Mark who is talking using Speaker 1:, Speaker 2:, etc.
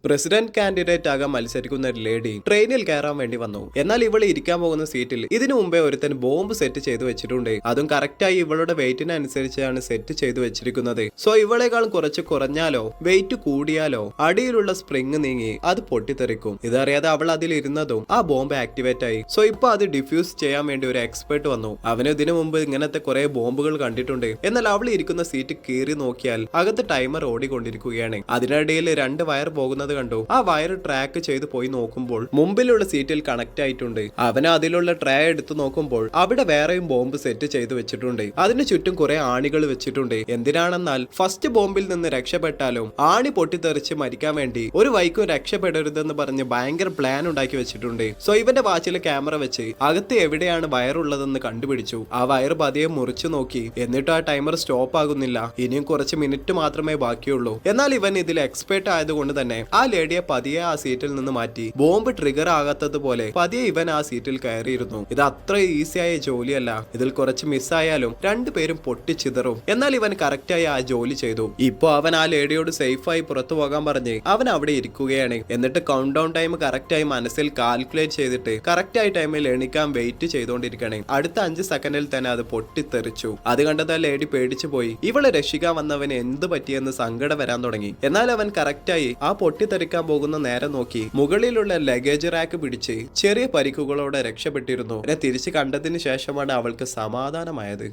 Speaker 1: President candidate ആകാൻ മത്സരിക്കുന്ന ഒരു ലേഡി ട്രെയിനിൽ കയറാൻ വേണ്ടി വന്നു. എന്നാൽ ഇവൾ ഇരിക്കാൻ പോകുന്ന സീറ്റിൽ ഇതിനു മുമ്പേ ഒരുത്തൻ ബോംബ് സെറ്റ് ചെയ്തു വെച്ചിട്ടുണ്ട്. അതും കറക്റ്റായി ഇവളുടെ വെയിറ്റിനനുസരിച്ചാണ് സെറ്റ് ചെയ്തു വെച്ചിരിക്കുന്നത്. സോ ഇവളെക്കാൾ കുറച്ച് കുറഞ്ഞാലോ വെയിറ്റ് കൂടിയാലോ അടിയിലുള്ള സ്പ്രിങ് നീങ്ങി അത് പൊട്ടിത്തെറിക്കും. ഇതറിയാതെ അവൾ അതിലിരുന്നതും ആ ബോംബ് ആക്ടിവേറ്റ് ആയി. സോ ഇപ്പൊ അത് ഡിഫ്യൂസ് ചെയ്യാൻ വേണ്ടി ഒരു എക്സ്പെർട്ട് വന്നു. അവന് ഇതിനു മുമ്പ് ഇങ്ങനത്തെ കുറെ ബോംബുകൾ കണ്ടിട്ടുണ്ട്. എന്നാൽ അവൾ ഇരിക്കുന്ന സീറ്റ് കീറി നോക്കിയാൽ അകത്ത് ടൈമർ ഓടിക്കൊണ്ടിരിക്കുകയാണ്. അതിനിടയിൽ രണ്ട് വയർ പോകുന്നത് കണ്ടു. ആ വയർ ട്രാക്ക് ചെയ്ത് പോയി നോക്കുമ്പോൾ മുമ്പിലുള്ള സീറ്റിൽ കണക്ട് ആയിട്ടുണ്ട്. അവന് അതിലുള്ള ട്രേ എടുത്തു നോക്കുമ്പോൾ അവിടെ വേറെയും ബോംബ് സെറ്റ് ചെയ്ത് വെച്ചിട്ടുണ്ട്. അതിന് ചുറ്റും കുറെ ആണികൾ വെച്ചിട്ടുണ്ട്. എന്തിനാണെന്നാൽ ഫസ്റ്റ് ബോംബിൽ നിന്ന് രക്ഷപ്പെട്ടാലും ആണി പൊട്ടിത്തെറിച്ച് മരിക്കാൻ വേണ്ടി ഒരു വൈക്കും രക്ഷപ്പെടരുതെന്ന് പറഞ്ഞ് ഭയങ്കര പ്ലാൻ ഉണ്ടാക്കി വെച്ചിട്ടുണ്ട്. സോ ഇവന്റെ വാച്ചിൽ ക്യാമറ വെച്ച് അകത്ത് എവിടെയാണ് വയറുള്ളതെന്ന് കണ്ടുപിടിച്ചു. ആ വയർ പതിയെ മുറിച്ചു നോക്കി. എന്നിട്ട് ആ ടൈമർ സ്റ്റോപ്പ് ആകുന്നില്ല. ഇനിയും കുറച്ച് മിനിറ്റ് മാത്രമേ ബാക്കിയുള്ളൂ. എന്നാൽ ഇവൻ ഇതിൽ എക്സ്പേർട്ട് ആയതുകൊണ്ട് തന്നെ ആ ലേഡിയെ പതിയെ ആ സീറ്റിൽ നിന്ന് മാറ്റി. ബോംബ് ട്രിഗർ ആകാത്തതുപോലെ പതിയെ ഇവൻ ആ സീറ്റിൽ കയറിയിരുന്നു. ഇത് അത്ര ഈസിയായ ജോലിയല്ല. ഇതിൽ കുറച്ച് മിസ്സായാലും രണ്ടുപേരും പൊട്ടിച്ചിതറും. എന്നാൽ ഇവൻ കറക്റ്റായി ആ ജോലി ചെയ്തു. ഇപ്പൊ അവൻ ആ ലേഡിയോട് സേഫായി പുറത്തു പോകാൻ പറഞ്ഞ് അവൻ അവിടെ ഇരിക്കുകയാണ്. എന്നിട്ട് കൗണ്ട് ഡൗൺ ടൈം കറക്റ്റായി മനസ്സിൽ കാൽക്കുലേറ്റ് ചെയ്തിട്ട് കറക്റ്റായി ടൈമിൽ എണിക്കാൻ വെയിറ്റ് ചെയ്തോണ്ടിരിക്കണേ. അടുത്ത 5 സെക്കൻഡിൽ തന്നെ അത് പൊട്ടിത്തെറിച്ചു. അത് കണ്ടത് ആ ലേഡി പേടിച്ചു പോയി. ഇവളെ രക്ഷിക്കാൻ വന്നവന് എന്ത് പറ്റിയെന്ന് സങ്കടം വരാൻ തുടങ്ങി. എന്നാൽ അവൻ കറക്റ്റായി ആ പൊട്ടിത്തെറിക്കാൻ പോകുന്ന നേരം നോക്കി മുകളിലുള്ള ലഗേജ് റാക്ക് പിടിച്ച് ചെറിയ പരിക്കുകളോടെ രക്ഷപ്പെട്ടിരുന്നു. തിരിച്ചു കണ്ടതിന് ശേഷമാണ് അവൾക്ക് സമാധാനമായത്.